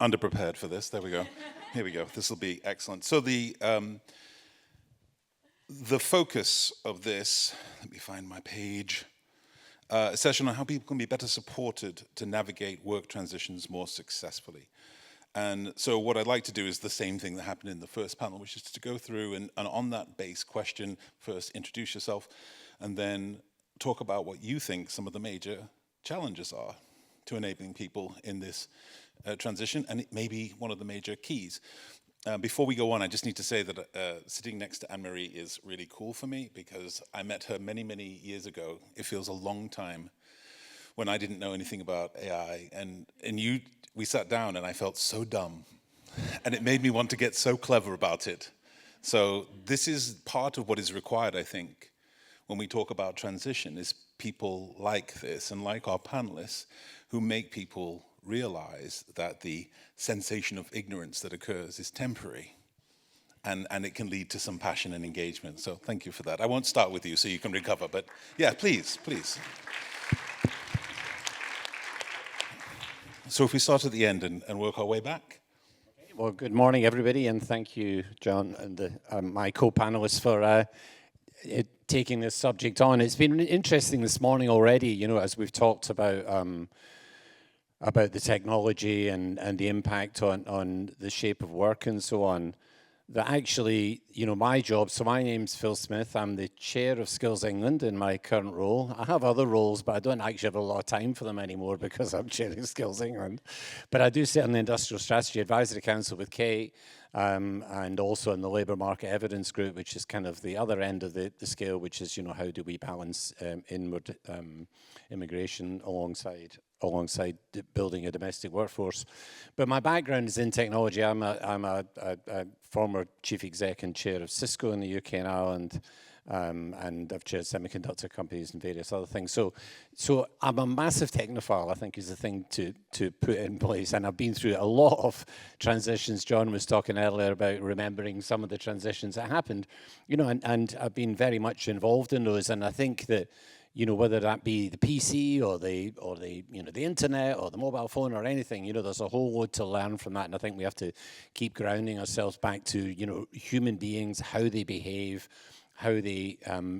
underprepared for this. There we go. Here we go. This will be excellent. So the focus of this, let me find my page, a session on how people can be better supported to navigate work transitions more successfully. And so what I'd like to do is the same thing that happened in the first panel, which is to go through and on that base question, first introduce yourself, and then talk about what you think some of the major challenges are to enabling people in this transition, and it may be one of the major keys. Before we go on, I just need to say that sitting next to Anne-Marie is really cool for me because I met her many, many years ago. It feels a long time when I didn't know anything about AI, and we sat down and I felt so dumb, and it made me want to get so clever about it. So this is part of what is required, I think, when we talk about transition, is people like this and like our panelists who make people realize that the sensation of ignorance that occurs is temporary, and it can lead to some passion and engagement. So thank you for that. I won't start with you so you can recover, but yeah, please. So if we start at the end and work our way back. Well, good morning, everybody, and thank you, John, and my co-panelists for taking this subject on. It's been interesting this morning already, as we've talked about the technology and the impact on the shape of work and so on, that actually, my job, so my name's Phil Smith, I'm the chair of Skills England in my current role. I have other roles, but I don't actually have a lot of time for them anymore because I'm chairing Skills England. But I do sit on the Industrial Strategy Advisory Council with Kate, and also in the Labour Market Evidence Group, which is kind of the other end of the scale, which is, how do we balance inward immigration alongside building a domestic workforce. But my background is in technology. I'm a former chief exec and chair of Cisco in the UK and Ireland, and I've chaired semiconductor companies and various other things. So I'm a massive technophile, I think, is the thing to put in place. And I've been through a lot of transitions. John was talking earlier about remembering some of the transitions that happened, and I've been very much involved in those. And I think that, whether that be the PC or the internet or the mobile phone or anything, there's a whole lot to learn from that. And I think we have to keep grounding ourselves back to, human beings, how they behave, how they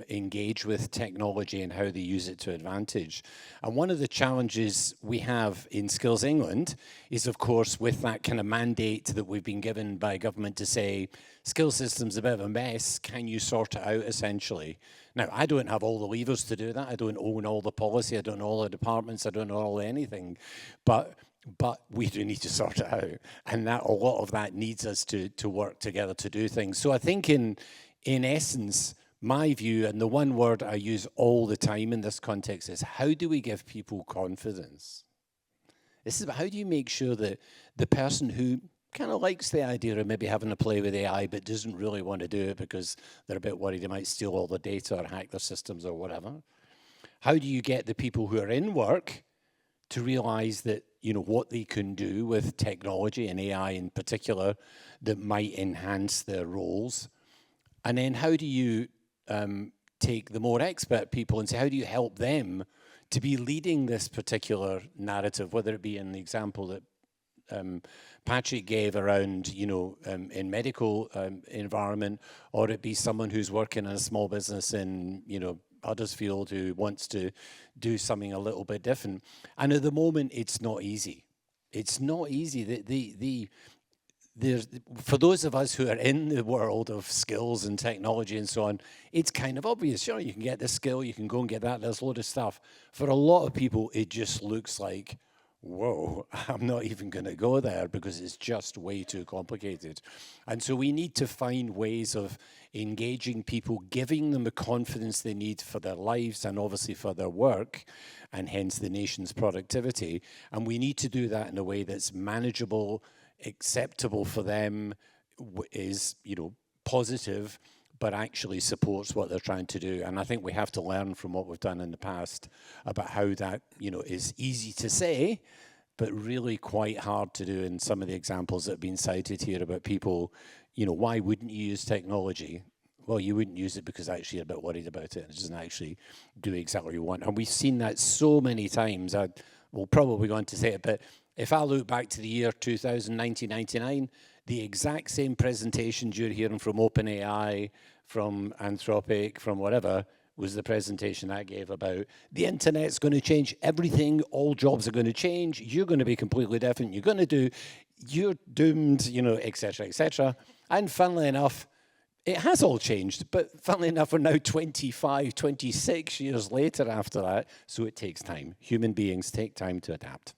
engage with technology and how they use it to advantage. And one of the challenges we have in Skills England is, of course, with that kind of mandate that we've been given by government to say, skills system's a bit of a mess, can you sort it out, essentially? Now, I don't have all the levers to do that. I don't own all the policy. I don't know all the departments. I don't know all anything. But we do need to sort it out. And that a lot of that needs us to work together to do things. So I think in essence, my view, and the one word I use all the time in this context, is how do we give people confidence? This is about how do you make sure that the person who kind of likes the idea of maybe having a play with AI but doesn't really want to do it because they're a bit worried they might steal all the data or hack their systems or whatever. How do you get the people who are in work to realize that, what they can do with technology and AI in particular that might enhance their roles? And then how do you take the more expert people and say, how do you help them to be leading this particular narrative, whether it be in the example that Patrick gave around, in medical environment, or it be someone who's working in a small business in, Huddersfield who wants to do something a little bit different. And at the moment, it's not easy. It's not easy. For those of us who are in the world of skills and technology and so on, it's kind of obvious. Sure, you can get this skill, you can go and get that, there's a load of stuff. For a lot of people, it just looks like, whoa, I'm not even going to go there because it's just way too complicated. And so we need to find ways of engaging people, giving them the confidence they need for their lives and obviously for their work, and hence the nation's productivity. And we need to do that in a way that's manageable, acceptable for them, is, positive, but actually supports what they're trying to do. And I think we have to learn from what we've done in the past about how that, is easy to say, but really quite hard to do in some of the examples that have been cited here about people, why wouldn't you use technology? Well, you wouldn't use it because actually you're a bit worried about it and it doesn't actually do exactly what you want. And we've seen that so many times. will probably go on to say it, but if I look back to the year 2000, 1999, the exact same presentations you're hearing from OpenAI, from Anthropic, from whatever, was the presentation I gave about the internet's going to change everything, all jobs are going to change, you're going to be completely different, you're doomed, et cetera, et cetera. And funnily enough, it has all changed, but funnily enough, we're now 25, 26 years later after that, so it takes time. Human beings take time to adapt.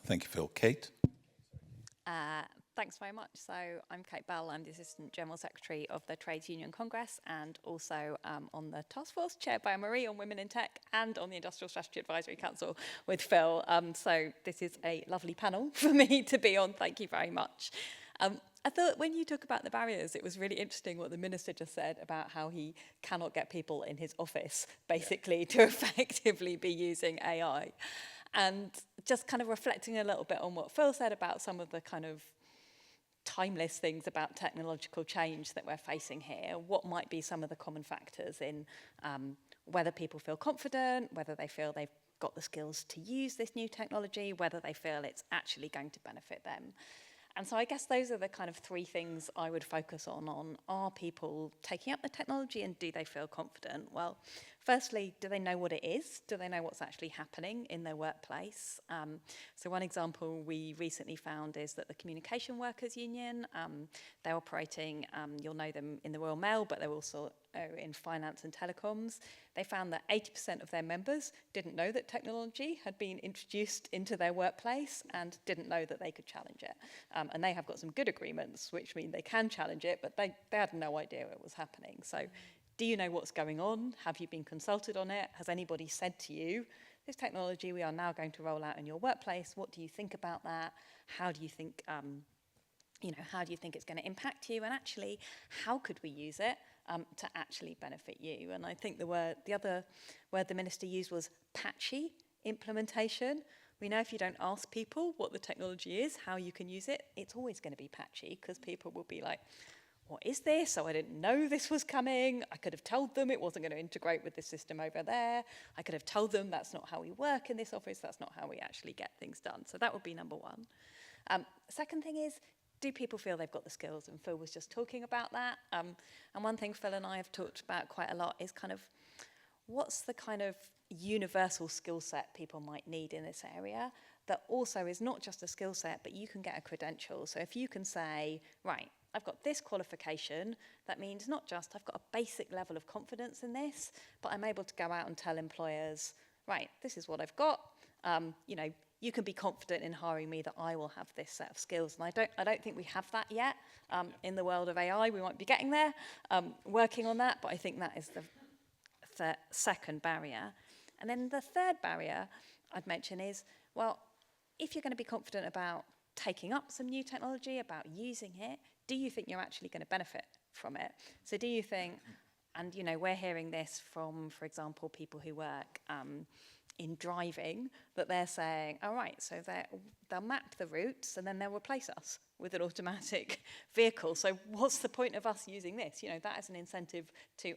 Thank you, Phil. Kate? Thanks very much. So I'm Kate Bell. I'm the Assistant General Secretary of the Trades Union Congress and also on the task force chaired by Marie on Women in Tech and on the Industrial Strategy Advisory Council with Phil. So this is a lovely panel for me to be on. Thank you very much. I thought when you talk about the barriers, it was really interesting what the minister just said about how he cannot get people in his office, basically, to effectively be using AI. And just kind of reflecting a little bit on what Phil said about some of the kind of timeless things about technological change that we're facing here, what might be some of the common factors in whether people feel confident, whether they feel they've got the skills to use this new technology, whether they feel it's actually going to benefit them. And so I guess those are the kind of three things I would focus on. Are people taking up the technology and do they feel confident? Well, firstly, do they know what it is? Do they know what's actually happening in their workplace? So one example we recently found is that the Communication Workers Union, they're operating, you'll know them in the Royal Mail, but they're also in finance and telecoms. They found that 80% of their members didn't know that technology had been introduced into their workplace and didn't know that they could challenge it. And they have got some good agreements, which mean they can challenge it, but they had no idea it was happening. So do you know what's going on? Have you been consulted on it? Has anybody said to you, this technology we are now going to roll out in your workplace, what do you think about that? How do you think, how do you think it's going to impact you? And actually, how could we use it to actually benefit you? And I think the other word the minister used was patchy implementation. We know if you don't ask people what the technology is, how you can use it, it's always going to be patchy because people will be like, what is this? Oh, I didn't know this was coming. I could have told them it wasn't going to integrate with the system over there. I could have told them that's not how we work in this office. That's not how we actually get things done. So that would be number one. Second thing is, do people feel they've got the skills? And Phil was just talking about that. And one thing Phil and I have talked about quite a lot is kind of what's the kind of universal skill set people might need in this area that also is not just a skill set, but you can get a credential. So if you can say, right, I've got this qualification, that means not just I've got a basic level of confidence in this, but I'm able to go out and tell employers, right, this is what I've got. You can be confident in hiring me that I will have this set of skills. And I don't think we have that yet. In the world of AI, we might be getting there, working on that, but I think that is the second barrier. And then the third barrier I'd mention is, well, if you're going to be confident about taking up some new technology, about using it, do you think you're actually going to benefit from it? So do you think, and we're hearing this from, for example, people who work in driving, that they're saying, all right, so they'll map the routes and then they'll replace us with an automatic vehicle. So what's the point of us using this? That is an incentive to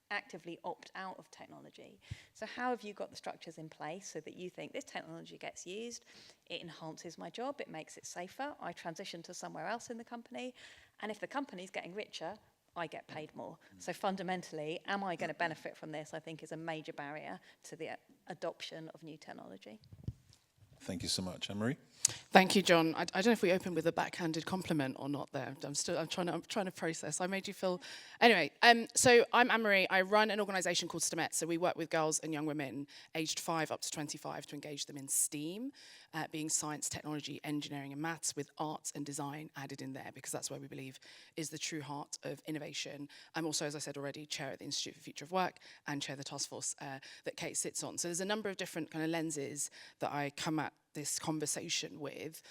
actively opt out of technology. So how have you got the structures in place so that you think this technology gets used, it enhances my job, it makes it safer, I transition to somewhere else in the company, and if the company's getting richer, I get paid more. So fundamentally, am I going to benefit from this, I think is a major barrier to the adoption of new technology. Thank you so much. Anne-Marie? Thank you, John. I don't know if we opened with a backhanded compliment or not there. I'm trying to process. I made you feel... Anyway, so I'm Anne-Marie. I run an organisation called STEMET. So we work with girls and young women aged 5 up to 25 to engage them in STEAM, being science, technology, engineering and maths, with arts and design added in there, because that's where we believe is the true heart of innovation. I'm also, as I said already, chair at the Institute for Future of Work and chair of the task force that Kate sits on. So there's a number of different kind of lenses that I come at this conversation with,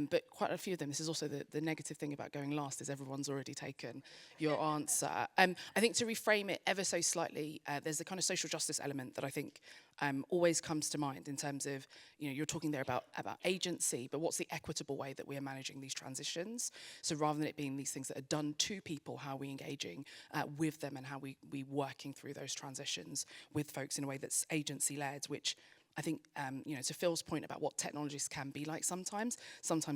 but quite a few of them, this is also the negative thing about going last, is everyone's already taken your answer. I think to reframe it ever so slightly, there's the kind of social justice element that I think always comes to mind in terms of, you're talking there about agency, but what's the equitable way that we are managing these transitions? So rather than it being these things that are done to people, how are we engaging with them and how we working through those transitions with folks in a way that's agency-led, which I think, to Phil's point about what technologies can be like sometimes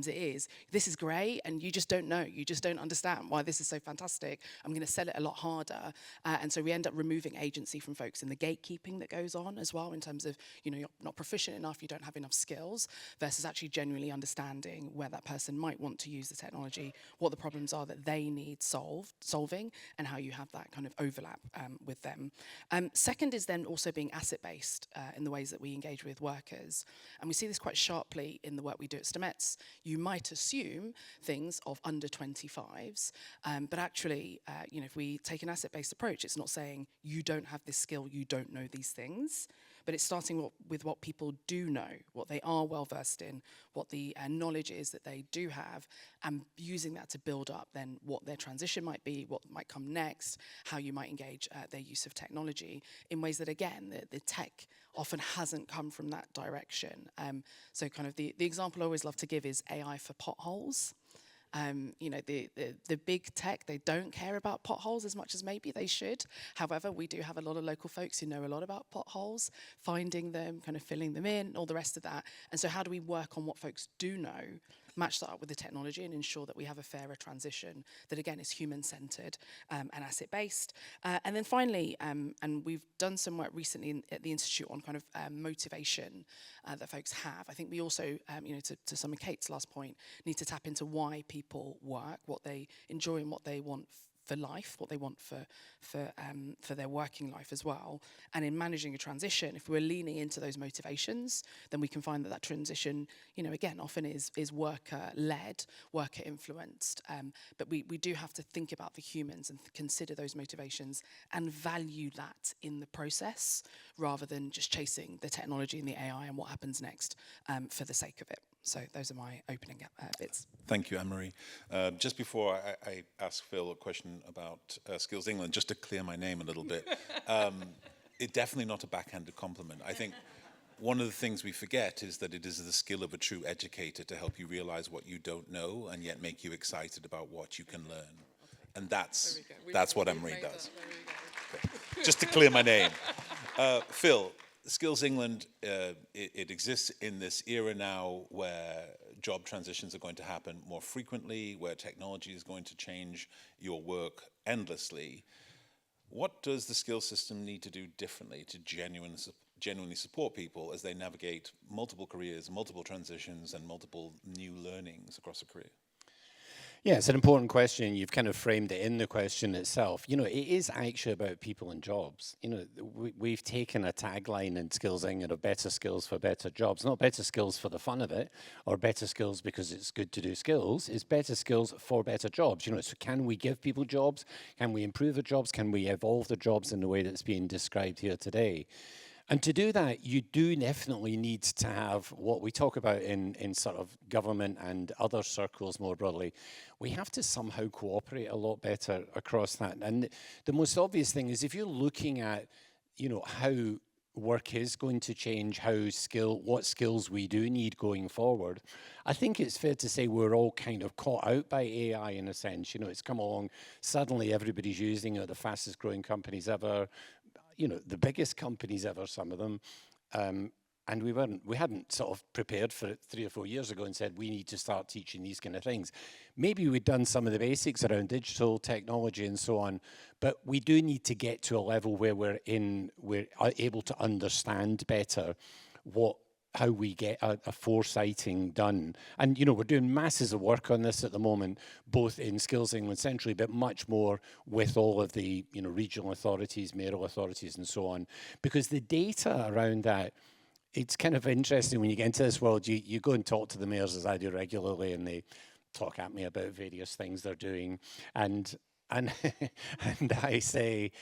it is, this is great, and you just don't know. You just don't understand why this is so fantastic. I'm going to sell it a lot harder. And so we end up removing agency from folks in the gatekeeping that goes on as well, in terms of, you're not proficient enough, you don't have enough skills, versus actually genuinely understanding where that person might want to use the technology, what the problems are that they need solving, and how you have that kind of overlap with them. Second is then also being asset-based in the ways that we engage with workers. And we see this quite sharply in the work we do at Stemets. You might assume things of under 25s, but actually, if we take an asset-based approach, it's not saying you don't have this skill, you don't know these things, but it's starting with what people do know, what they are well versed in, what the knowledge is that they do have, and using that to build up then what their transition might be, what might come next, how you might engage their use of technology in ways that, again, the tech often hasn't come from that direction. So kind of the example I always love to give is AI for potholes. The big tech, they don't care about potholes as much as maybe they should. However, we do have a lot of local folks who know a lot about potholes, finding them, kind of filling them in, all the rest of that. And so how do we work on what folks do know, match that up with the technology, and ensure that we have a fairer transition that, again, is human-centred and asset-based. And then finally, and we've done some work recently at the Institute on kind of motivation that folks have. I think we also, to some of Kate's last point, need to tap into why people work, what they enjoy and what they want for life, what they want for their working life as well. And in managing a transition, if we're leaning into those motivations, then we can find that transition, again, often is worker-led, worker-influenced. But we do have to think about the humans and consider those motivations and value that in the process, rather than just chasing the technology and the AI and what happens next for the sake of it. So those are my opening bits. Thank you, Anne-Marie. Just before I ask Phil a question about Skills England, just to clear my name a little bit, it's definitely not a backhanded compliment. I think one of the things we forget is that it is the skill of a true educator to help you realize what you don't know and yet make you excited about what you can learn. And that's what Anne-Marie does. Okay. Just to clear my name. Phil, Skills England, it exists in this era now where job transitions are going to happen more frequently, where technology is going to change your work endlessly. What does the skills system need to do differently to genuinely support people as they navigate multiple careers, multiple transitions, and multiple new learnings across a career? Yeah, it's an important question. You've kind of framed it in the question itself. It is actually about people and jobs. We've taken a tagline in Skills England of better skills for better jobs, not better skills for the fun of it, or better skills because it's good to do skills. It's better skills for better jobs. So can we give people jobs? Can we improve the jobs? Can we evolve the jobs in the way that's being described here today? And to do that, you do definitely need to have what we talk about in sort of government and other circles more broadly. We have to somehow cooperate a lot better across that. And the most obvious thing is if you're looking at, how work is going to change, what skills we do need going forward, I think it's fair to say we're all kind of caught out by AI in a sense. It's come along, suddenly everybody's using it, the fastest growing companies ever, the biggest companies ever, some of them, and we hadn't sort of prepared for it 3 or 4 years ago and said we need to start teaching these kind of things. Maybe we'd done some of the basics around digital technology and so on, but we do need to get to a level where we're able to understand better how we get a foresighting done. And, we're doing masses of work on this at the moment, both in Skills England centrally, but much more with all of the, regional authorities, mayoral authorities and so on. Because the data around that, it's kind of interesting when you get into this world, you go and talk to the mayors, as I do regularly, and they talk at me about various things they're doing. And and I say,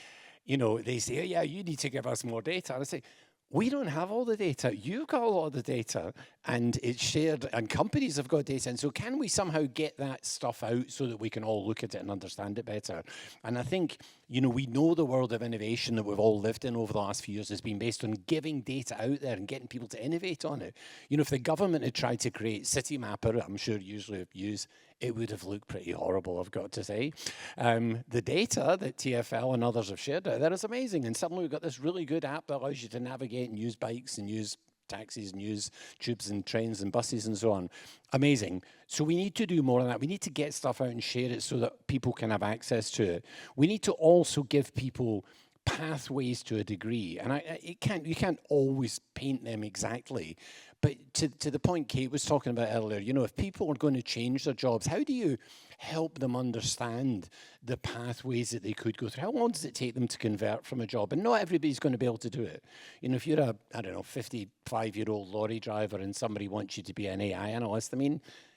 they say, yeah, you need to give us more data. And I say, we don't have all the data. You've got a lot of the data, and it's shared, and companies have got data. And so can we somehow get that stuff out so that we can all look at it and understand it better? And I think, we know the world of innovation that we've all lived in over the last few years has been based on giving data out there and getting people to innovate on it. If the government had tried to create City Mapper, I'm sure usually use, it would have looked pretty horrible, I've got to say. The data that TfL and others have shared out there is amazing. And suddenly we've got this really good app that allows you to navigate and use bikes and use taxis and use tubes and trains and buses and so on. Amazing. So we need to do more of that. We need to get stuff out and share it so that people can have access to it. We need to also give people pathways to a degree, and you can't always paint them exactly, but to the point Kate was talking about earlier, if people are going to change their jobs, how do you help them understand the pathways that they could go through? How long does it take them to convert from a job? And not everybody's going to be able to do it. If you're a 55-year-old lorry driver and somebody wants you to be an AI analyst,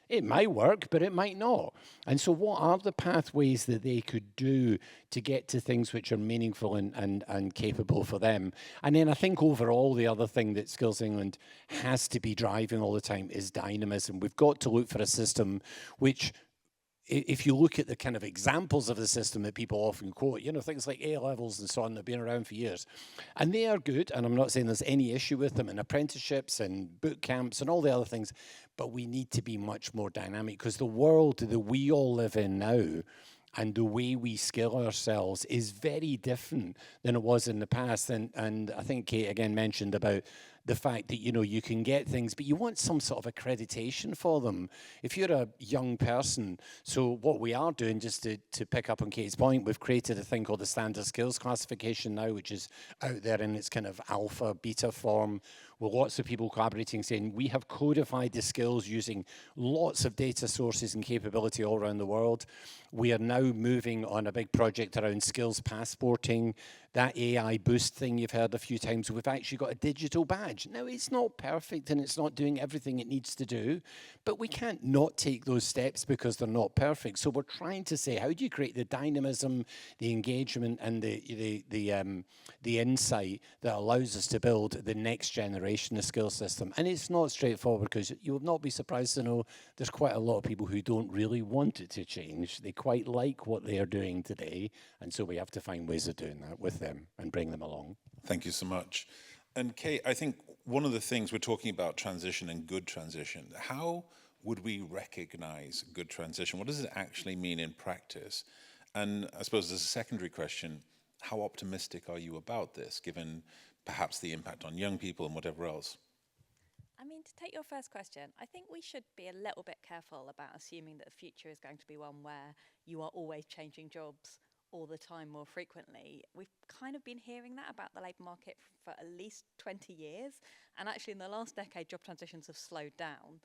it might work, but it might not. And so what are the pathways that they could do to get to things which are meaningful and capable for them? And then I think overall, the other thing that Skills England has to be driving all the time is dynamism. We've got to look for a system which, if you look at the kind of examples of the system that people often quote, things like A levels and so on, they've been around for years. And they are good, and I'm not saying there's any issue with them, and apprenticeships and boot camps and all the other things, but we need to be much more dynamic, because the world that we all live in now and the way we skill ourselves is very different than it was in the past. And I think Kate again mentioned about the fact that, you can get things, but you want some sort of accreditation for them. If you're a young person, so what we are doing, just to pick up on Kate's point, we've created a thing called the Standard Skills Classification now, which is out there in its kind of alpha, beta form, with lots of people collaborating, saying we have codified the skills using lots of data sources and capability all around the world. We are now moving on a big project around skills passporting, that AI boost thing you've heard a few times. We've actually got a digital badge. Now, it's not perfect and it's not doing everything it needs to do, but we can't not take those steps because they're not perfect. So we're trying to say, how do you create the dynamism, the engagement, and the insight that allows us to build the next generation of skill system? And it's not straightforward, because you will not be surprised to know there's quite a lot of people who don't really want it to change. They quite like what they are doing today, and so we have to find ways of doing that with them and bring them along. Thank you so much. And Kate, I think one of the things we're talking about transition and good transition. How would we recognize good transition? What does it actually mean in practice? And I suppose as a secondary question, how optimistic are you about this, given perhaps the impact on young people and whatever else? To take your first question, I think we should be a little bit careful about assuming that the future is going to be one where you are always changing jobs all the time more frequently. We've kind of been hearing that about the labour market for at least 20 years. And actually in the last decade, job transitions have slowed down.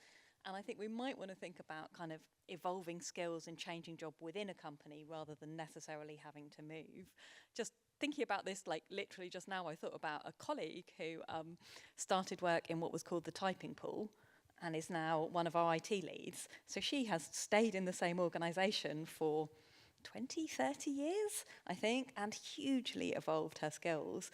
And I think we might want to think about kind of evolving skills and changing job within a company rather than necessarily having to move. Just thinking about this, like literally just now, I thought about a colleague who started work in what was called the typing pool and is now one of our IT leads. So she has stayed in the same organisation for 20, 30 years, I think, and hugely evolved her skills.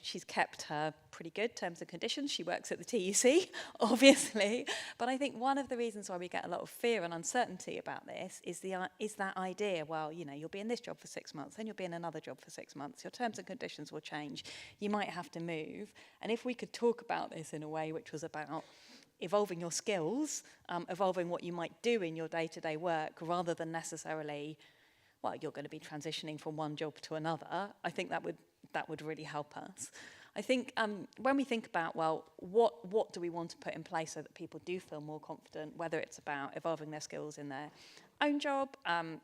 She's kept her pretty good terms and conditions. She works at the TUC, obviously. But I think one of the reasons why we get a lot of fear and uncertainty about this is that idea, well, you'll be in this job for 6 months, then you'll be in another job for 6 months. Your terms and conditions will change. You might have to move. And if we could talk about this in a way which was about evolving your skills, evolving what you might do in your day-to-day work, rather than necessarily, well, you're going to be transitioning from one job to another, I think that would really help us. I think when we think about, well, what do we want to put in place so that people do feel more confident, whether it's about evolving their skills in their own job,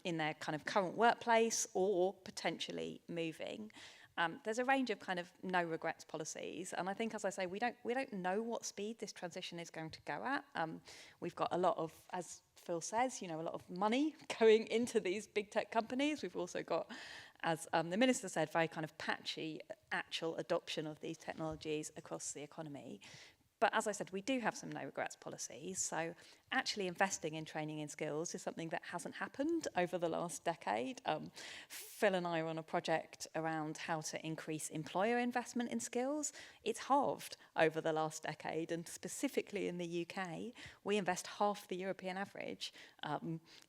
in their kind of current workplace, or potentially moving, there's a range of kind of no regrets policies, and I think, as I say, we don't know what speed this transition is going to go at. We've got a lot of, as Phil says, a lot of money going into these big tech companies. We've also got, as the Minister said, very kind of patchy actual adoption of these technologies across the economy. But as I said, we do have some no regrets policies. So actually investing in training and skills is something that hasn't happened over the last decade. Phil and I are on a project around how to increase employer investment in skills. It's halved over the last decade, and specifically in the UK, we invest half the European average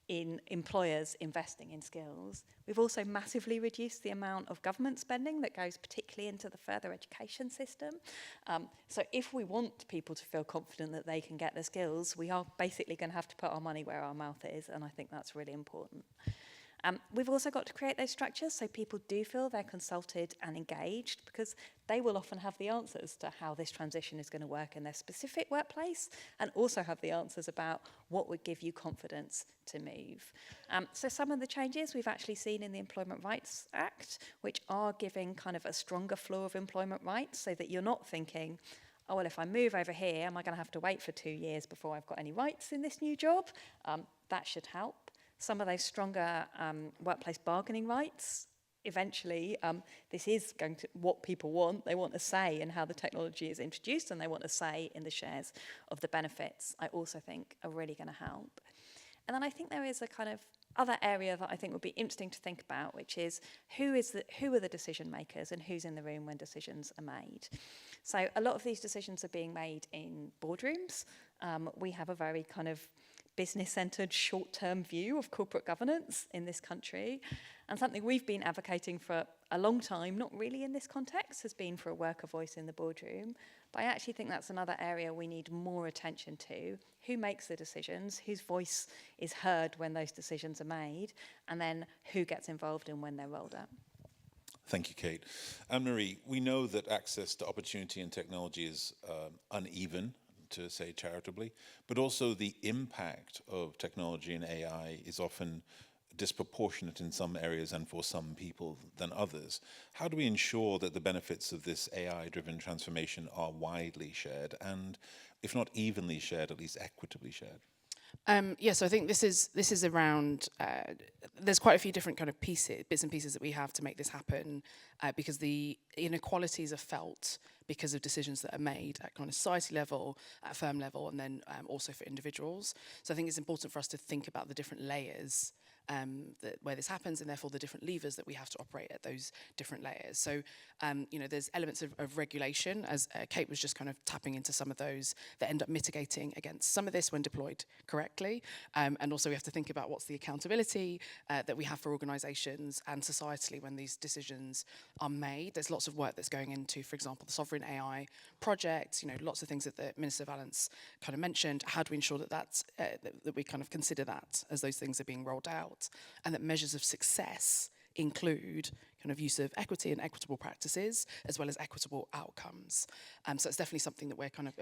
in employers investing in skills. We've also massively reduced the amount of government spending that goes particularly into the further education system. So if we want people to feel confident that they can get the skills, we are basically going to have to put our money where our mouth is, and I think that's really important. We've also got to create those structures so people do feel they're consulted and engaged, because they will often have the answers to how this transition is going to work in their specific workplace, and also have the answers about what would give you confidence to move. So some of the changes we've actually seen in the Employment Rights Act, which are giving kind of a stronger floor of employment rights, so that you're not thinking, oh, well, if I move over here, am I going to have to wait for 2 years before I've got any rights in this new job? That should help. Some of those stronger workplace bargaining rights, eventually, this is going to what people want. They want a say in how the technology is introduced, and they want a say in the shares of the benefits, I also think are really going to help. And then I think there is a kind of other area that I think would be interesting to think about, which is who are the decision makers and who's in the room when decisions are made. So a lot of these decisions are being made in boardrooms. We have a very kind of business-centred, short-term view of corporate governance in this country. And something we've been advocating for a long time, not really in this context, has been for a worker voice in the boardroom. But I actually think that's another area we need more attention to. Who makes the decisions? Whose voice is heard when those decisions are made? And then who gets involved in when they're rolled out? Thank you, Kate. Anne-Marie, we know that access to opportunity and technology is uneven, to say charitably, but also the impact of technology and AI is often disproportionate in some areas and for some people than others. How do we ensure that the benefits of this AI-driven transformation are widely shared and, if not evenly shared, at least equitably shared? So I think this is around. There's quite a few different kind of bits and pieces that we have to make this happen, because the inequalities are felt because of decisions that are made at kind of society level, at firm level, and then also for individuals. So I think it's important for us to think about the different layers where this happens, and therefore the different levers that we have to operate at those different layers. So, there's elements of regulation, as Kate was just kind of tapping into some of those that end up mitigating against some of this when deployed correctly. And also we have to think about what's the accountability that we have for organisations and societally when these decisions are made. There's lots of work that's going into, for example, the Sovereign AI project, lots of things that the Minister Valence kind of mentioned. How do we ensure that we kind of consider that as those things are being rolled out, and that measures of success include kind of use of equity and equitable practices, as well as equitable outcomes. So it's definitely something that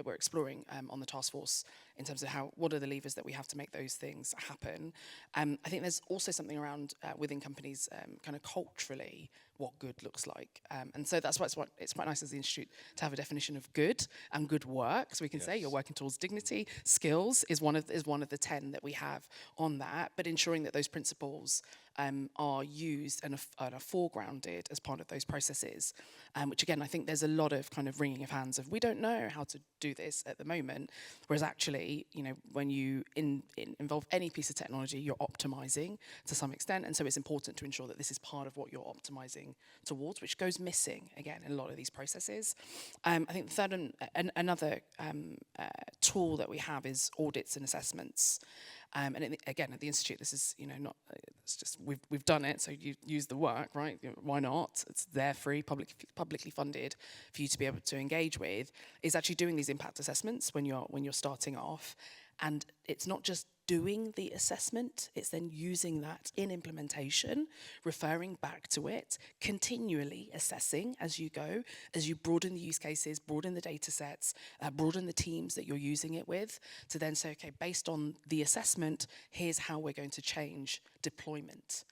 we're exploring on the task force in terms of what are the levers that we have to make those things happen. I think there's also something around within companies kind of culturally what good looks like. And so that's why it's quite nice as the Institute to have a definition of good and good work. So we can say you're working towards dignity. Skills is one of the 10 that we have on that, but ensuring that those principles are used and are foregrounded as part of those processes, which again, I think there's a lot of kind of wringing of hands of we don't know how to do this at the moment, whereas actually, when you involve any piece of technology, you're optimizing to some extent, and so it's important to ensure that this is part of what you're optimizing towards, which goes missing, again, in a lot of these processes. I think the third and another tool that we have is audits and assessments. And again, at the Institute, this is, it's just, we've done it, so you use the work, right? Why not? It's there free, publicly funded for you to be able to engage with, is actually doing these impact assessments when you're starting off. And it's not just doing the assessment, it's then using that in implementation, referring back to it, continually assessing as you go, as you broaden the use cases, broaden the data sets, broaden the teams that you're using it with, to then say, okay, based on the assessment, here's how we're going to change deployment.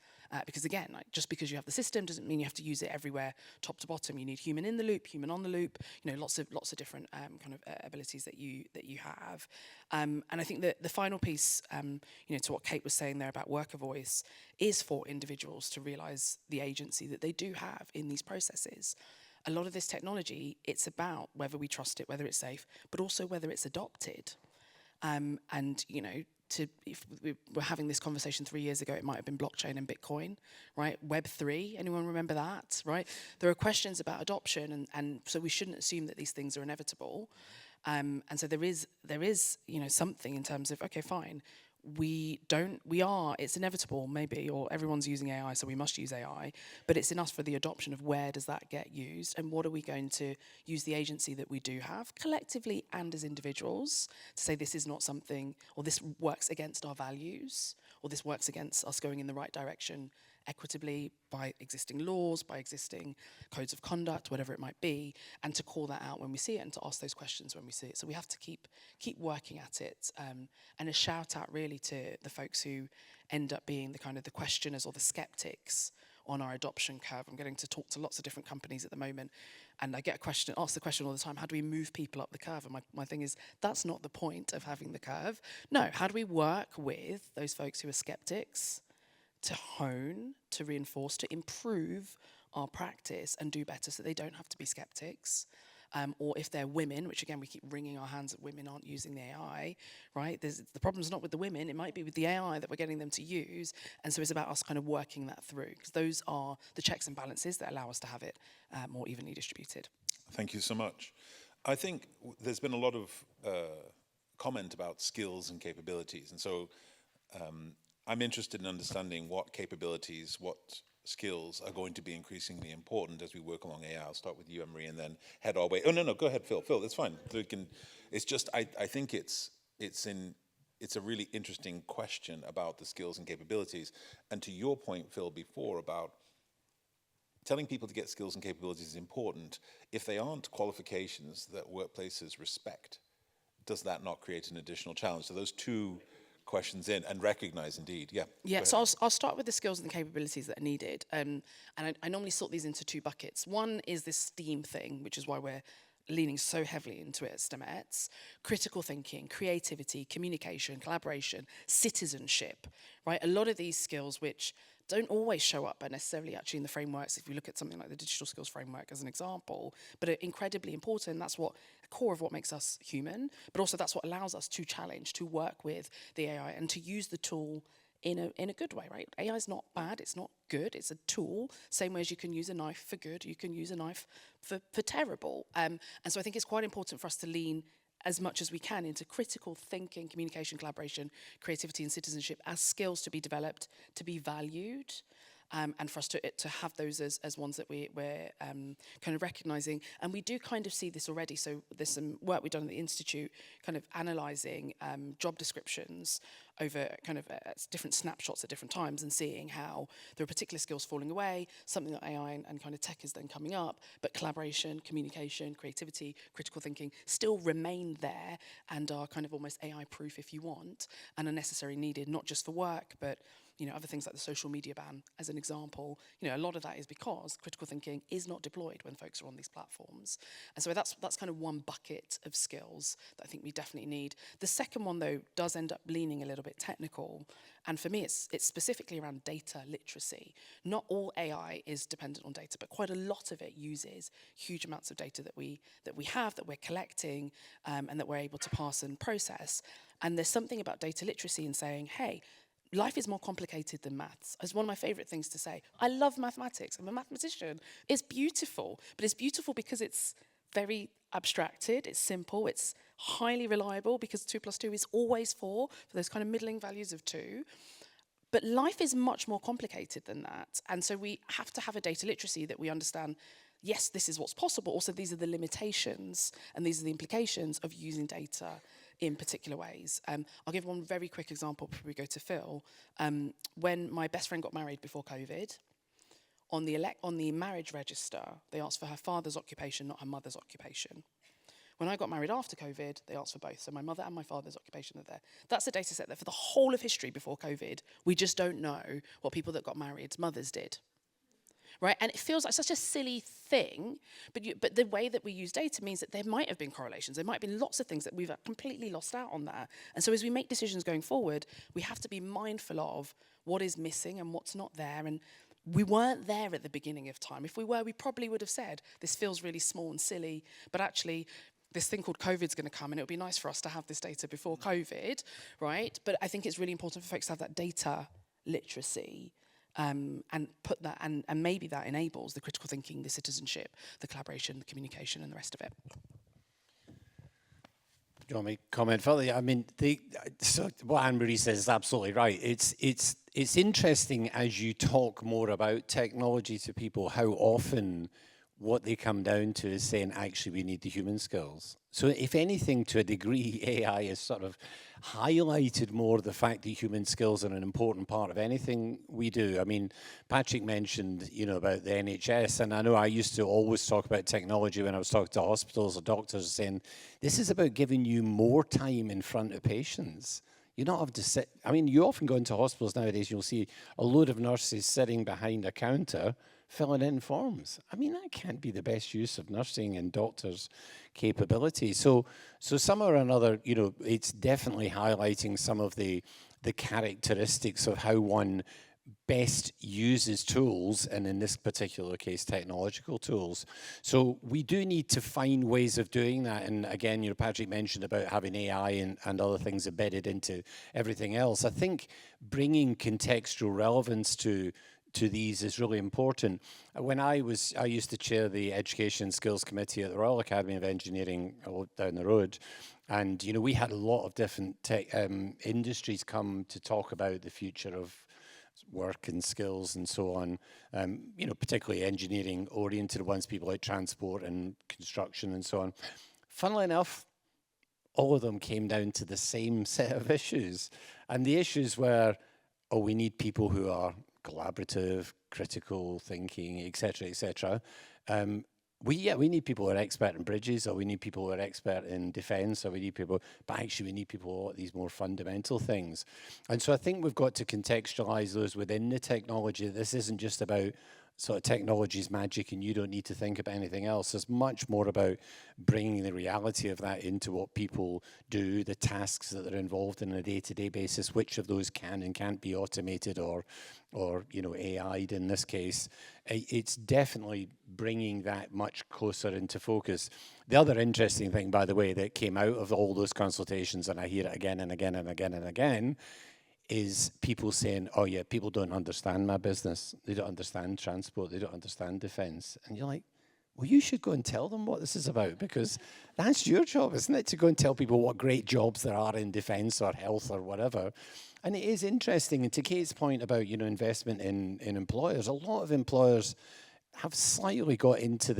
Because again, just because you have the system doesn't mean you have to use it everywhere, top to bottom. You need human in the loop, human on the loop. Lots of different kind of abilities that you have. And I think that the final piece, to what Kate was saying there about worker voice, is for individuals to realise the agency that they do have in these processes. A lot of this technology, it's about whether we trust it, whether it's safe, but also whether it's adopted. If we were having this conversation 3 years ago, it might have been blockchain and Bitcoin, right? Web3, anyone remember that, right? There are questions about adoption, and so we shouldn't assume that these things are inevitable. And so there is something in terms of, okay, fine, it's inevitable maybe, or everyone's using AI, so we must use AI, but it's enough for the adoption of where does that get used, and what are we going to use the agency that we do have, collectively and as individuals, to say this is not something, or this works against our values, or this works against us going in the right direction equitably by existing laws, by existing codes of conduct, whatever it might be, and to call that out when we see it and to ask those questions when we see it. So we have to keep working at it. And a shout out really to the folks who end up being the kind of the questioners or the skeptics on our adoption curve. I'm getting to talk to lots of different companies at the moment, and I get asked the question all the time, how do we move people up the curve? And my thing is, that's not the point of having the curve. No, how do we work with those folks who are skeptics to hone, to reinforce, to improve our practice and do better so they don't have to be skeptics? Or if they're women, which again, we keep wringing our hands that women aren't using the AI, right? The problem's not with the women, it might be with the AI that we're getting them to use. And so it's about us kind of working that through, because those are the checks and balances that allow us to have it more evenly distributed. Thank you so much. I think there's been a lot of comment about skills and capabilities. And so I'm interested in understanding what capabilities, what skills are going to be increasingly important as we work along AI. I'll start with you, Emery, and then head our way. Oh, no, go ahead, Phil. Phil, that's fine. It's just, I think it's a really interesting question about the skills and capabilities. And to your point, Phil, before about telling people to get skills and capabilities is important. If they aren't qualifications that workplaces respect, does that not create an additional challenge? So those two questions in and recognize indeed. Yeah, so I'll start with the skills and the capabilities that are needed, and I normally sort these into two buckets. One is this STEAM thing, which is why we're leaning so heavily into it at STEMets: critical thinking, creativity, communication, collaboration, citizenship, right? A lot of these skills which don't always show up necessarily actually in the frameworks, if you look at something like the digital skills framework as an example, but are incredibly important. That's what the core of what makes us human, but also that's what allows us to challenge, to work with the AI and to use the tool in a good way, right? AI is not bad, it's not good, it's a tool. Same way as you can use a knife for good, you can use a knife for terrible. And so I think it's quite important for us to lean as much as we can into critical thinking, communication, collaboration, creativity and citizenship as skills to be developed, to be valued, and for us to have those as ones that we're kind of recognising. And we do kind of see this already. So there's some work we've done at the Institute kind of analysing job descriptions over kind of different snapshots at different times and seeing how there are particular skills falling away, something that AI and kind of tech is then coming up, but collaboration, communication, creativity, critical thinking still remain there and are kind of almost AI proof if you want, and are necessary needed, not just for work, but other things like the social media ban, as an example. A lot of that is because critical thinking is not deployed when folks are on these platforms. And so that's kind of one bucket of skills that I think we definitely need. The second one, though, does end up leaning a little bit technical. And for me, it's specifically around data literacy. Not all AI is dependent on data, but quite a lot of it uses huge amounts of data that we have, that we're collecting, and that we're able to parse and process. And there's something about data literacy in saying, hey, life is more complicated than maths. It's one of my favourite things to say. I love mathematics. I'm a mathematician. It's beautiful, but it's beautiful because it's very abstracted, it's simple, it's highly reliable because 2 + 2 is always 4 for those kind of middling values of 2. But life is much more complicated than that. And so we have to have a data literacy that we understand, yes, this is what's possible. Also, these are the limitations and these are the implications of using data in particular ways. I'll give one very quick example before we go to Phil. When my best friend got married before COVID, on the marriage register, they asked for her father's occupation, not her mother's occupation. When I got married after COVID, they asked for both. So my mother and my father's occupation are there. That's a data set that for the whole of history before COVID, we just don't know what people that got married's mothers did. Right? And it feels like such a silly thing, but the way that we use data means that there might have been correlations. There might have been lots of things that we've completely lost out on there. And so as we make decisions going forward, we have to be mindful of what is missing and what's not there. And we weren't there at the beginning of time. If we were, we probably would have said, this feels really small and silly, but actually this thing called COVID's going to come, and it would be nice for us to have this data before COVID, right? But I think it's really important for folks to have that data literacy, and put that, and maybe that enables the critical thinking, the citizenship, the collaboration, the communication, and the rest of it. Do you want me to comment further? I mean, so what Anne-Marie says is absolutely right. It's interesting as you talk more about technology to people, how often what they come down to is saying, actually, we need the human skills. So if anything, to a degree, AI has sort of highlighted more the fact that human skills are an important part of anything we do. I mean, Patrick mentioned, about the NHS, and I know I used to always talk about technology when I was talking to hospitals or doctors, saying, this is about giving you more time in front of patients. You don't have to sit. I mean, you often go into hospitals nowadays, you'll see a load of nurses sitting behind a counter filling in forms. I mean, that can't be the best use of nursing and doctors' capability. So somehow or another, it's definitely highlighting some of the characteristics of how one best uses tools, and in this particular case, technological tools. So we do need to find ways of doing that. And again, Patrick mentioned about having AI and other things embedded into everything else. I think bringing contextual relevance to these is really important. When I used to chair the Education Skills Committee at the Royal Academy of Engineering down the road, and we had a lot of different tech industries come to talk about the future of work and skills and so on, particularly engineering oriented ones, people like transport and construction and so on. Funnily enough, all of them came down to the same set of issues. And the issues were, we need people who are collaborative, critical thinking, et cetera, et cetera. We need people who are expert in bridges, or we need people who are expert in defence, or we need people, but actually we need people who are these more fundamental things. And so I think we've got to contextualise those within the technology. This isn't just about sort of technology's magic and you don't need to think about anything else. It's much more about bringing the reality of that into what people do, the tasks that are involved in a day-to-day basis, which of those can and can't be automated or AI'd in this case. It's definitely bringing that much closer into focus. The other interesting thing, by the way, that came out of all those consultations, and I hear it again and again and again and again, is people saying, oh yeah, people don't understand my business. They don't understand transport. They don't understand defence. And you're like, well, you should go and tell them what this is about, because that's your job, isn't it? To go and tell people what great jobs there are in defence or health or whatever. And it is interesting. And to Kate's point about, investment in employers, a lot of employers have slightly got into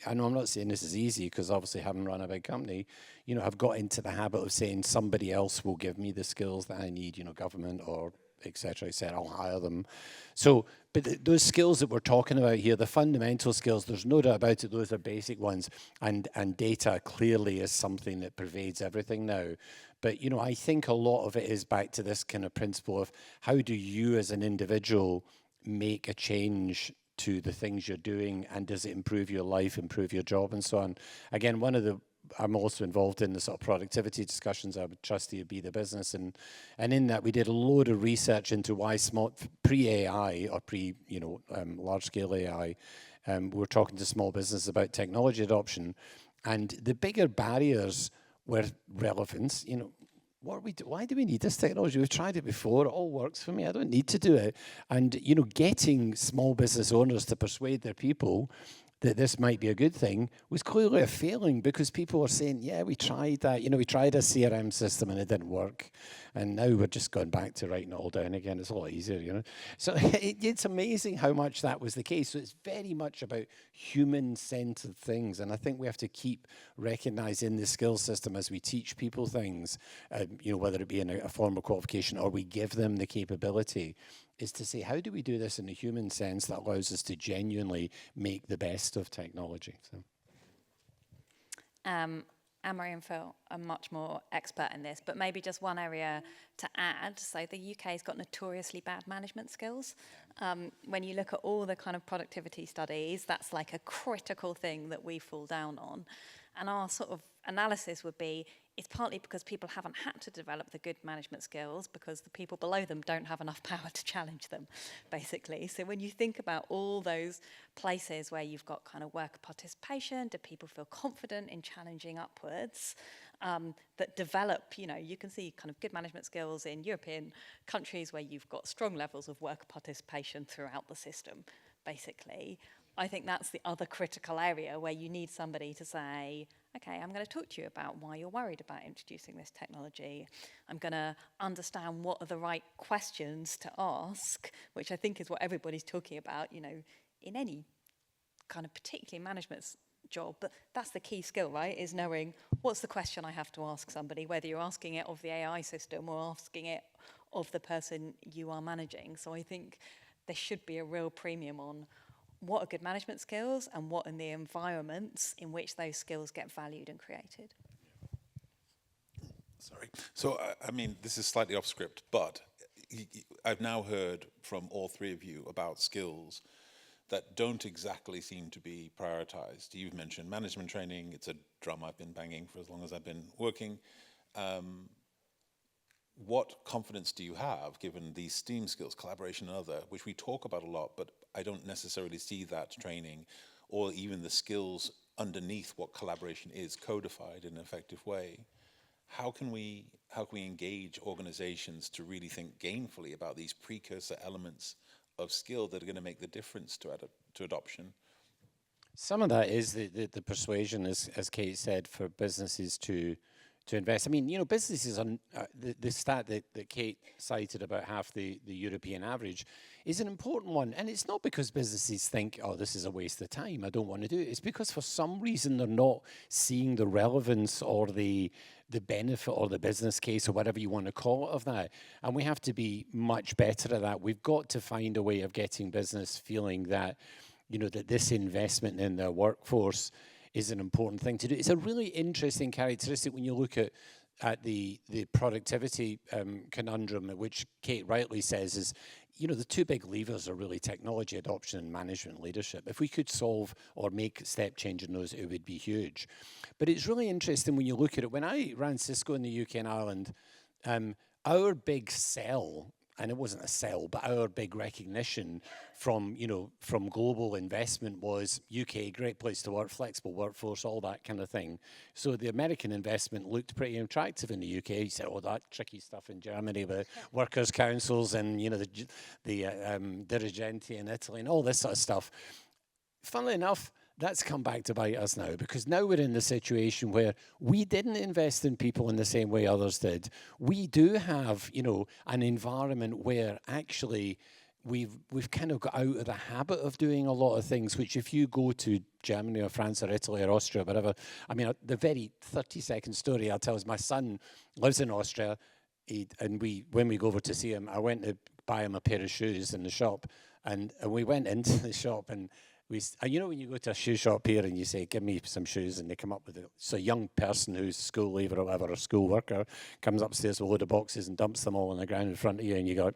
I know I'm not saying this is easy, because obviously having run a big company, have got into the habit of saying somebody else will give me the skills that I need, government or et cetera, I'll hire them. So, but those skills that we're talking about here, the fundamental skills, there's no doubt about it, those are basic ones. And data clearly is something that pervades everything now. But, I think a lot of it is back to this kind of principle of how do you as an individual make a change to the things you're doing, and does it improve your life, improve your job, and so on. Again, I'm also involved in the sort of productivity discussions. I'm a trustee of Be the Business, and in that we did a load of research into why pre-AI or large-scale AI, we're talking to small businesses about technology adoption, and the bigger barriers were relevance. Why do we need this technology? We've tried it before. It all works for me. I don't need to do it. And, getting small business owners to persuade their people that this might be a good thing was clearly a failing, because people were saying, yeah, we tried that. We tried a CRM system and it didn't work. And now we're just going back to writing it all down again. It's a lot easier, So it's amazing how much that was the case. So it's very much about human-centered things. And I think we have to keep recognizing the skill system as we teach people things, whether it be in a formal qualification or we give them the capability, is to say, how do we do this in a human sense that allows us to genuinely make the best of technology? So. Anne-Marie and Phil are much more expert in this, but maybe just one area to add. So the UK has got notoriously bad management skills. When you look at all the kind of productivity studies, that's like a critical thing that we fall down on. And our sort of analysis would be, it's partly because people haven't had to develop the good management skills because the people below them don't have enough power to challenge them, basically. So when you think about all those places where you've got kind of worker participation, do people feel confident in challenging upwards, that develop, you can see kind of good management skills in European countries where you've got strong levels of worker participation throughout the system, basically. I think that's the other critical area where you need somebody to say, okay, I'm going to talk to you about why you're worried about introducing this technology. I'm going to understand what are the right questions to ask, which I think is what everybody's talking about, in any kind of particularly management's job, but that's the key skill, right? Is knowing what's the question I have to ask somebody, whether you're asking it of the AI system or asking it of the person you are managing. So I think there should be a real premium on what are good management skills and what are the environments in which those skills get valued and created. Sorry. So, I mean, this is slightly off script, but I've now heard from all three of you about skills that don't exactly seem to be prioritized. You've mentioned management training. It's a drum I've been banging for as long as I've been working. What confidence do you have, given these STEAM skills, collaboration and other, which we talk about a lot, but I don't necessarily see that training or even the skills underneath what collaboration is codified in an effective way? How can we engage organizations to really think gainfully about these precursor elements of skill that are going to make the difference to adoption? Some of that is the persuasion, as Kate said, for businesses to invest. I mean, you know, businesses on the stat that Kate cited about half the European average is an important one. And it's not because businesses think, oh, this is a waste of time, I don't want to do it. It's because for some reason they're not seeing the relevance or the benefit or the business case or whatever you want to call it of that. And we have to be much better at that. We've got to find a way of getting business feeling that, you know, that this investment in their workforce is an important thing to do. It's a really interesting characteristic when you look at the productivity conundrum, which Kate rightly says is, you know, the two big levers are really technology adoption and management leadership. If we could solve or make a step change in those, it would be huge. But it's really interesting when you look at it. When I ran Cisco in the UK and Ireland, our big sell, and it wasn't a sell, but our big recognition from global investment was UK, great place to work, flexible workforce, all that kind of thing. So the American investment looked pretty attractive in the UK. You said, oh, that tricky stuff in Germany with workers' councils and, you know, the dirigenti in Italy and all this sort of stuff. Funnily enough, that's come back to bite us now, because now we're in the situation where we didn't invest in people in the same way others did. We do have, you know, an environment where actually we've kind of got out of the habit of doing a lot of things, which if you go to Germany or France or Italy or Austria, whatever, I mean, the very 30-second story I'll tell is my son lives in Austria, and when we go over to see him, I went to buy him a pair of shoes in the shop, and we went into the shop and you know when you go to a shoe shop here and you say, give me some shoes, and they come up with it. So a young person who's school leaver or whatever, or school worker, comes upstairs with a load of boxes and dumps them all on the ground in front of you, and you go,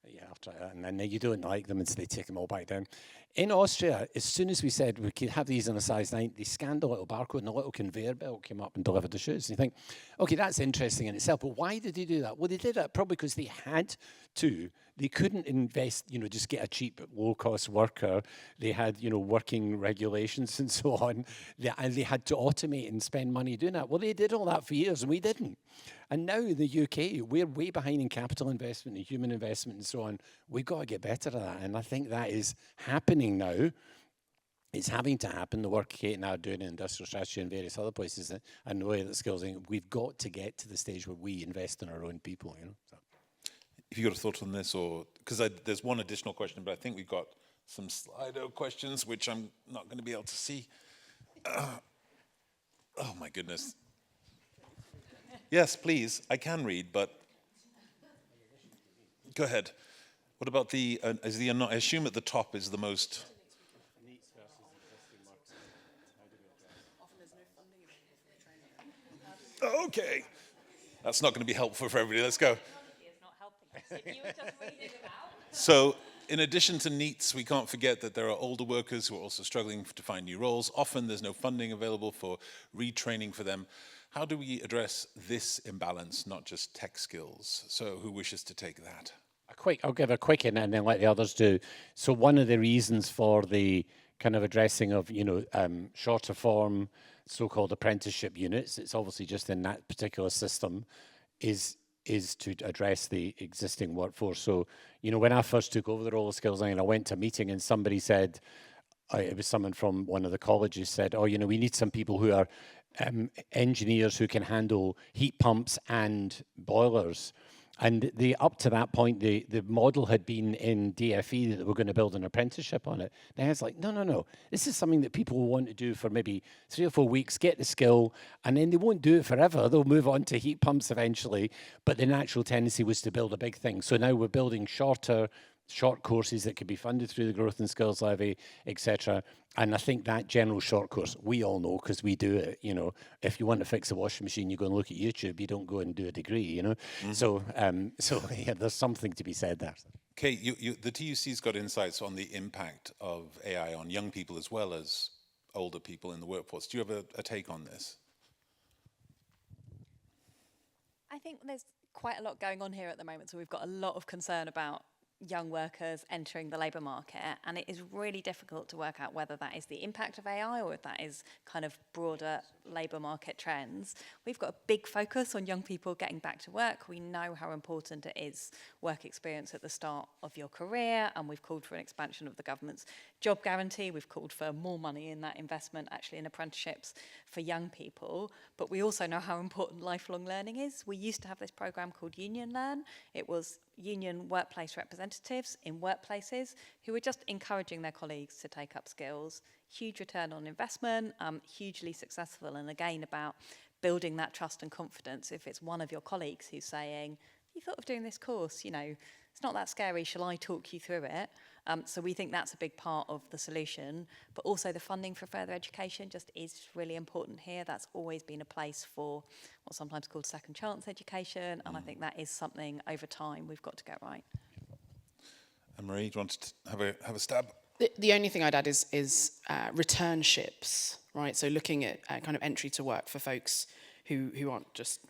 yeah, I'll try that. And then you don't like them, and so they take them all back down. In Austria, as soon as we said we could have these in a size 9, they scanned a little barcode and a little conveyor belt came up and delivered the shoes. And you think, okay, that's interesting in itself, but why did they do that? Well, they did that probably because they had to. They couldn't invest, you know, just get a cheap, low-cost worker. They had, you know, working regulations and so on, and they had to automate and spend money doing that. Well, they did all that for years, and we didn't. And now in the UK, we're way behind in capital investment and human investment and so on. We've got to get better at that, and I think that is happening now. It's having to happen. The work Kate and I are doing in industrial strategy and various other places, and the way that skills, we've got to get to the stage where we invest in our own people, you know. So. If you got a thought on this, or because there's one additional question, but I think we've got some Slido questions, which I'm not going to be able to see. Oh my goodness. Yes, please. I can read, but go ahead. What about I assume at the top is the most. Okay, that's not going to be helpful for everybody. Let's go. So, in addition to NEETs, we can't forget that there are older workers who are also struggling to find new roles. Often there's no funding available for retraining for them. How do we address this imbalance, not just tech skills? So who wishes to take that? I'll give a quick and then let the others do. So one of the reasons for the kind of addressing of, you know, shorter form, so-called apprenticeship units, it's obviously just in that particular system, is to address the existing workforce. So, you know, when I first took over the role of skills, I went to a meeting and somebody said, it was someone from one of the colleges said, oh, you know, we need some people who are engineers who can handle heat pumps and boilers. And up to that point, the model had been in DFE that they were going to build an apprenticeship on it. Now it's like, no. This is something that people will want to do for maybe 3 or 4 weeks, get the skill, and then they won't do it forever. They'll move on to heat pumps eventually. But the natural tendency was to build a big thing. So now we're building short courses that could be funded through the Growth and Skills Levy, etc. And I think that general short course, we all know because we do it, if you want to fix a washing machine, you go and look at YouTube, you don't go and do a degree, Mm-hmm. So yeah, there's something to be said there. Kate, the TUC's got insights on the impact of AI on young people as well as older people in the workforce. Do you have a take on this? I think there's quite a lot going on here at the moment. So we've got a lot of concern about young workers entering the labour market, and it is really difficult to work out whether that is the impact of AI or if that is kind of broader labour market trends. We've got a big focus on young people getting back to work. We know how important it is work experience at the start of your career, and we've called for an expansion of the government's job guarantee. We've called for more money in that investment actually in apprenticeships for young people, but we also know how important lifelong learning is. We used to have this programme called Union Learn. It was union workplace representatives in workplaces who were just encouraging their colleagues to take up skills. Huge return on investment, hugely successful, and again about building that trust and confidence. If it's one of your colleagues who's saying, you thought of doing this course, it's not that scary, shall I talk you through it? So we think that's a big part of the solution, but also the funding for further education just is really important here. That's always been a place for what's sometimes called second chance education, and I think that is something over time we've got to get right. Anne-Marie, do you want to have a stab? The only thing I'd add is returnships, right? So looking at kind of entry to work for folks who aren't just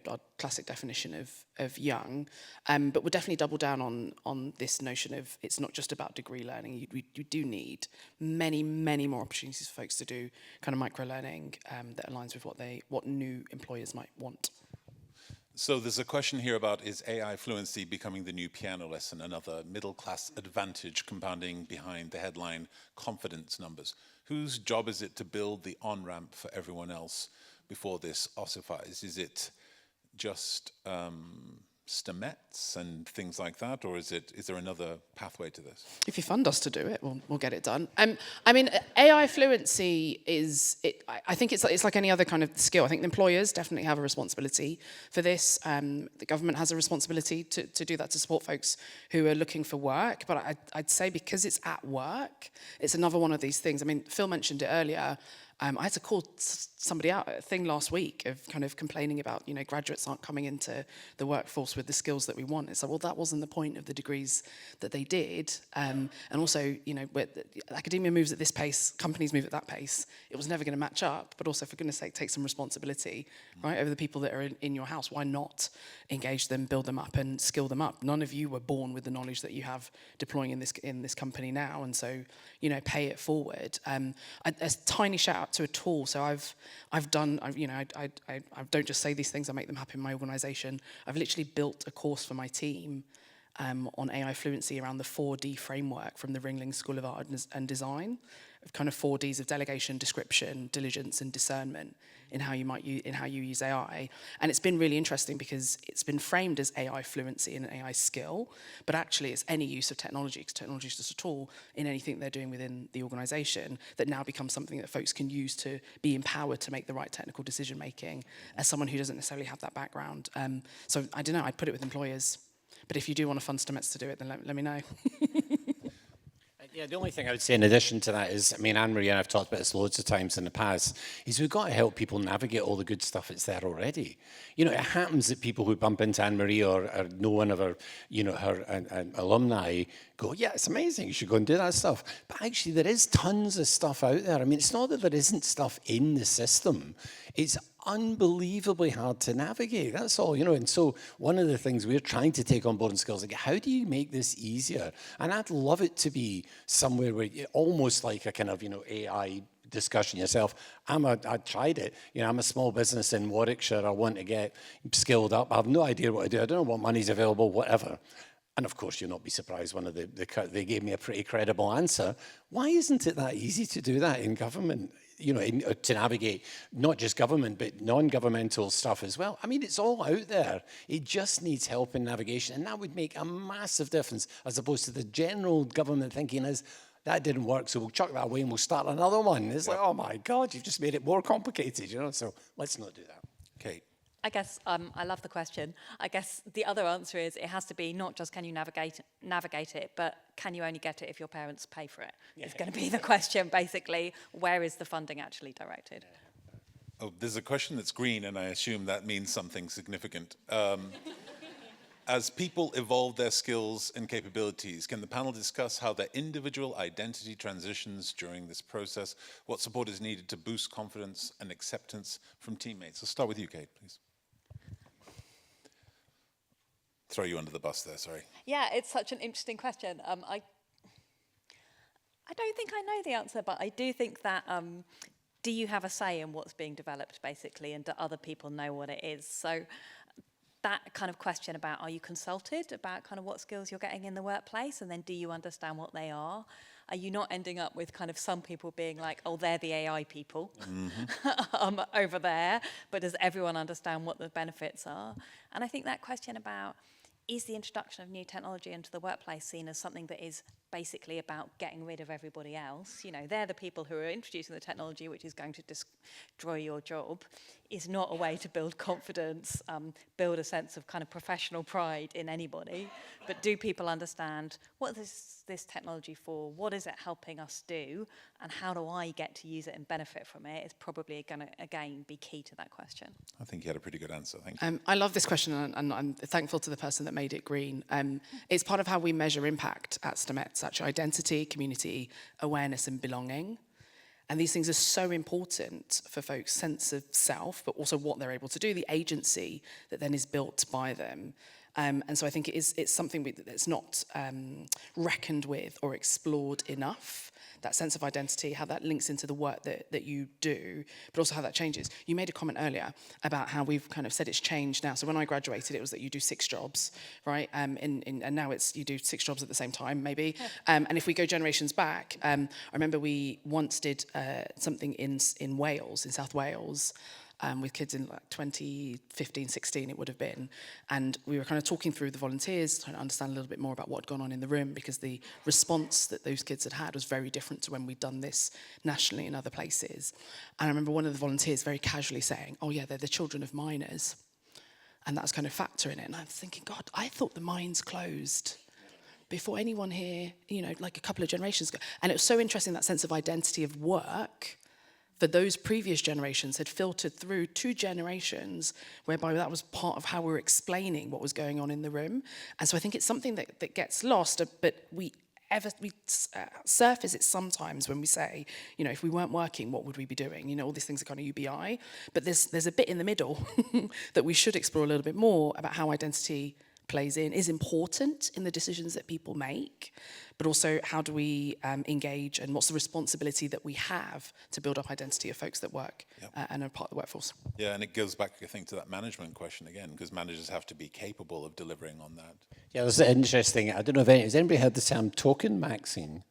our classic definition of young, but we'll definitely double down on this notion of it's not just about degree learning. You do need many more opportunities for folks to do kind of micro learning that aligns with what new employers might want. So there's a question here about, is AI fluency becoming the new piano lesson, another middle-class advantage compounding behind the headline confidence numbers? Whose job is it to build the on-ramp for everyone else before this ossifies? Is it just STEMETs and things like that, or is there another pathway to this? If you fund us to do it, we'll get it done. I mean, AI fluency I think it's like any other kind of skill. I think the employers definitely have a responsibility for this. The government has a responsibility to do that, to support folks who are looking for work. But I'd say because it's at work, it's another one of these things. I mean, Phil mentioned it earlier. I had to call somebody out at a thing last week of kind of complaining about, graduates aren't coming into the workforce with the skills that we want. It's like, well, that wasn't the point of the degrees that they did. And also, academia moves at this pace, companies move at that pace. It was never going to match up. But also, for goodness sake, take some responsibility, right, over the people that are in your house. Why not engage them, build them up, and skill them up? None of you were born with the knowledge that you have deploying in this company now. And so, pay it forward. A tiny shout out to a tool. So I don't just say these things, I make them happen in my organisation. I've literally built a course for my team on AI fluency around the 4D framework from the Ringling School of Art and Design, of kind of 4Ds of delegation, description, diligence, and discernment in how you use AI. And it's been really interesting because it's been framed as AI fluency and an AI skill, but actually it's any use of technology, because technology is just a tool in anything they're doing within the organisation that now becomes something that folks can use to be empowered to make the right technical decision making as someone who doesn't necessarily have that background. So I don't know, I'd put it with employers. But if you do want to fund STEMETs to do it, then let me know. Yeah, the only thing I would say in addition to that is, Anne-Marie and I've talked about this loads of times in the past, is we've got to help people navigate all the good stuff that's there already. It happens that people who bump into Anne-Marie or know one of her, her alumni go, yeah, it's amazing, you should go and do that stuff. But actually, there is tons of stuff out there. It's not that there isn't stuff in the system. It's unbelievably hard to navigate, that's all, and so one of the things we're trying to take on board in skills, how do you make this easier? And I'd love it to be somewhere where almost like a kind of, AI discussion yourself. I tried it, I'm a small business in Warwickshire, I want to get skilled up, I have no idea what to do, I don't know what money's available, whatever. And of course, you'll not be surprised, they gave me a pretty credible answer. Why isn't it that easy to do that in government? to navigate not just government, but non-governmental stuff as well. I mean, it's all out there. It just needs help in navigation. And that would make a massive difference as opposed to the general government thinking is, that didn't work, so we'll chuck that away and we'll start another one. It's like, oh my God, you've just made it more complicated, so let's not do that. Kate. I guess I love the question. I guess the other answer is it has to be not just can you navigate it, but can you only get it if your parents pay for it? Yeah. It's going to be the question, basically. Where is the funding actually directed? Oh, there's a question that's green, and I assume that means something significant. As people evolve their skills and capabilities, can the panel discuss how their individual identity transitions during this process? What support is needed to boost confidence and acceptance from teammates? I'll start with you, Kate, please. Throw you under the bus there, sorry. Yeah, it's such an interesting question. I don't think I know the answer, but I do think that do you have a say in what's being developed, basically, and do other people know what it is? So that kind of question about are you consulted about kind of what skills you're getting in the workplace, and then do you understand what they are? Are you not ending up with kind of some people being like, oh, they're the AI people over there, but does everyone understand what the benefits are? And I think that question about is the introduction of new technology into the workplace seen as something that is basically about getting rid of everybody else? They're the people who are introducing the technology, which is going to destroy your job, is not a way to build confidence, build a sense of kind of professional pride in anybody. But do people understand what is this technology for? What is it helping us do? And how do I get to use it and benefit from it? Is probably going to, again, be key to that question. I think you had a pretty good answer. Thank you. I love this question, and I'm thankful to the person that made it green. It's part of how we measure impact at STEMET, such identity, community, awareness, and belonging. And these things are so important for folks' sense of self, but also what they're able to do, the agency that then is built by them. And so I think it's something that's not reckoned with or explored enough, that sense of identity, how that links into the work that you do, but also how that changes. You made a comment earlier about how we've kind of said it's changed now. So when I graduated, it was that you do 6 jobs, right? And now it's you do 6 jobs at the same time, maybe. And if we go generations back, I remember we once did something in Wales, in South Wales, with kids in like 2015, 16 it would have been. And we were kind of talking through the volunteers, trying to understand a little bit more about what had gone on in the room, because the response that those kids had was very different to when we'd done this nationally in other places. And I remember one of the volunteers very casually saying, oh yeah, they're the children of miners. And that was kind of factoring it. And I was thinking, God, I thought the mines closed before anyone here, like a couple of generations ago. And it was so interesting, that sense of identity of work for those previous generations had filtered through 2 generations, whereby that was part of how we were explaining what was going on in the room. And so I think it's something that gets lost, but we surface it sometimes when we say, if we weren't working, what would we be doing? All these things are kind of UBI. But there's a bit in the middle that we should explore a little bit more about how identity plays in, is important in the decisions that people make, but also how do we engage, and what's the responsibility that we have to build up identity of folks that work and are part of the workforce. Yeah, and it goes back, I think, to that management question again, because managers have to be capable of delivering on that. Yeah, that's interesting. I don't know if has anybody heard the term token maxing?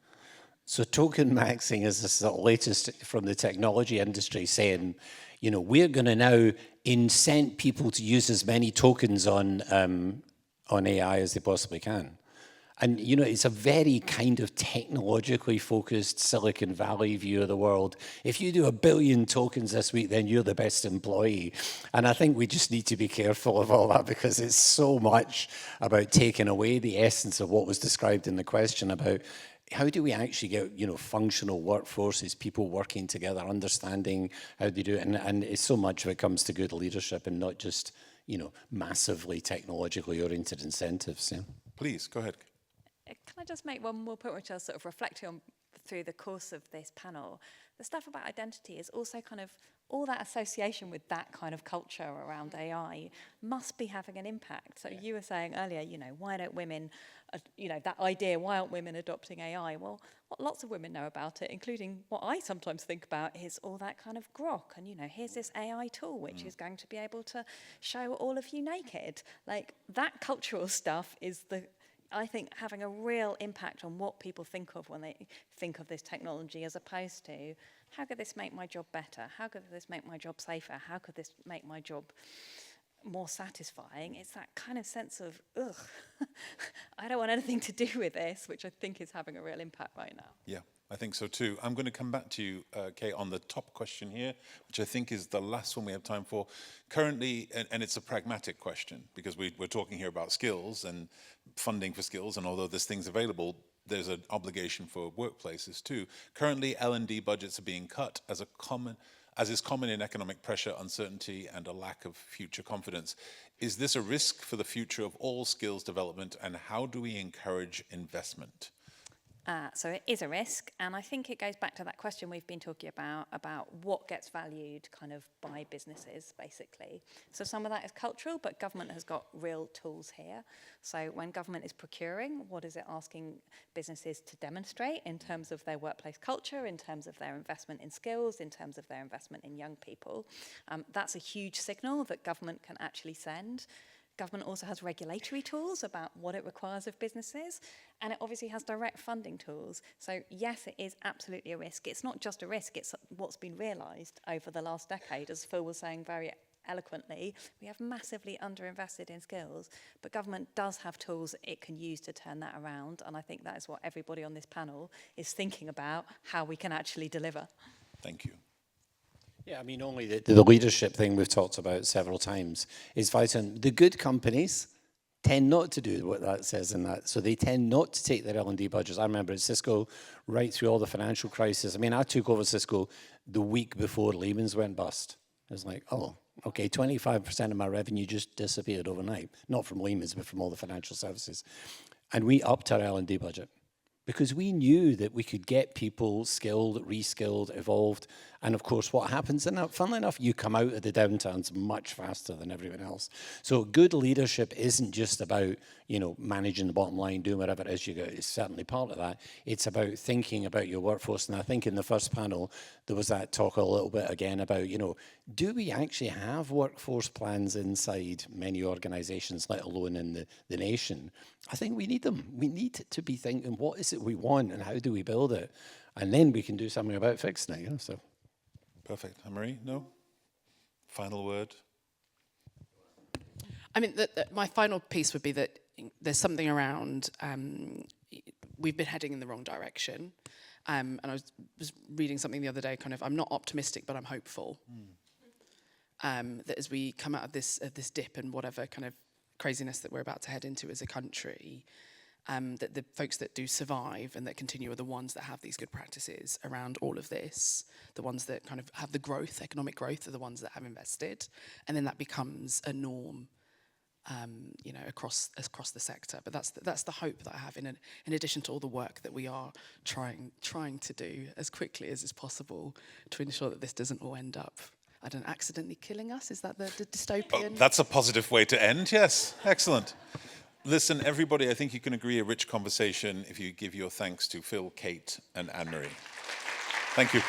So token maxing is the latest from the technology industry saying, we're going to now incent people to use as many tokens on AI as they possibly can. And, it's a very kind of technologically focused Silicon Valley view of the world. If you do 1 billion tokens this week, then you're the best employee. And I think we just need to be careful of all that, because it's so much about taking away the essence of what was described in the question about how do we actually get, functional workforces, people working together, understanding how they do it. And it's so much of it comes to good leadership and not just, massively technologically oriented incentives. Yeah. Please, go ahead. Can I just make one more point, which I was sort of reflecting on through the course of this panel? The stuff about identity is also kind of all that association with that kind of culture around AI must be having an impact. So you were saying earlier, why don't women, that idea, why aren't women adopting AI? Well, what lots of women know about it, including what I sometimes think about, is all that kind of grok. And, here's this AI tool which is going to be able to show all of you naked. Like, that cultural stuff is I think, having a real impact on what people think of when they think of this technology, as opposed to, how could this make my job better? How could this make my job safer? How could this make my job more satisfying? It's that kind of sense of, ugh, I don't want anything to do with this, which I think is having a real impact right now. Yeah, I think so too. I'm going to come back to you, Kate, on the top question here, which I think is the last one we have time for. Currently, and it's a pragmatic question, because we're talking here about skills and funding for skills, and although there's things available, there's an obligation for workplaces too. Currently, L&D budgets are being cut as is common in economic pressure, uncertainty, and a lack of future confidence. Is this a risk for the future of all skills development, and how do we encourage investment? So it is a risk, and I think it goes back to that question we've been talking about what gets valued kind of by businesses, basically. So some of that is cultural, but government has got real tools here. So when government is procuring, what is it asking businesses to demonstrate in terms of their workplace culture, in terms of their investment in skills, in terms of their investment in young people? That's a huge signal that government can actually send. Government also has regulatory tools about what it requires of businesses, and it obviously has direct funding tools. So yes, it is absolutely a risk. It's not just a risk, it's what's been realised over the last decade. As Phil was saying very eloquently, we have massively underinvested in skills, but government does have tools it can use to turn that around, and I think that is what everybody on this panel is thinking about, how we can actually deliver. Thank you. Yeah, I mean, only the leadership thing we've talked about several times is vital. The good companies tend not to do what that says in that. So they tend not to take their L&D budgets. I remember at Cisco, right through all the financial crisis. I mean, I took over Cisco the week before Lehman's went bust. It was like, oh, okay, 25% of my revenue just disappeared overnight. Not from Lehman's, but from all the financial services. And we upped our L&D budget, because we knew that we could get people skilled, reskilled, evolved. And of course, what happens in that, funnily enough, you come out of the downturns much faster than everyone else. So good leadership isn't just about, you know, managing the bottom line, doing whatever it is you got. It's certainly part of that. It's about thinking about your workforce. And I think in the first panel, there was that talk a little bit again about, you know, do we actually have workforce plans inside many organizations, let alone in the nation? I think we need them. We need to be thinking, what is it we want and how do we build it? And then we can do something about fixing it, you know, so. Perfect. Anne-Marie, no? Final word? I mean, my final piece would be that there's something around, we've been heading in the wrong direction. And I was reading something the other day, kind of, I'm not optimistic, but I'm hopeful. That as we come out of this dip and whatever kind of craziness that we're about to head into as a country, that the folks that do survive and that continue are the ones that have these good practices around all of this. The ones that kind of have the growth, economic growth, are the ones that have invested, and then that becomes a norm, you know, across the sector. But that's the hope that I have. In addition to all the work that we are trying to do as quickly as is possible to ensure that this doesn't all end up, I don't know, accidentally killing us. Is that the dystopian? Oh, that's a positive way to end. Yes, excellent. Listen, everybody, I think you can agree a rich conversation if you give your thanks to Phil, Kate, and Anne-Marie. Thank you.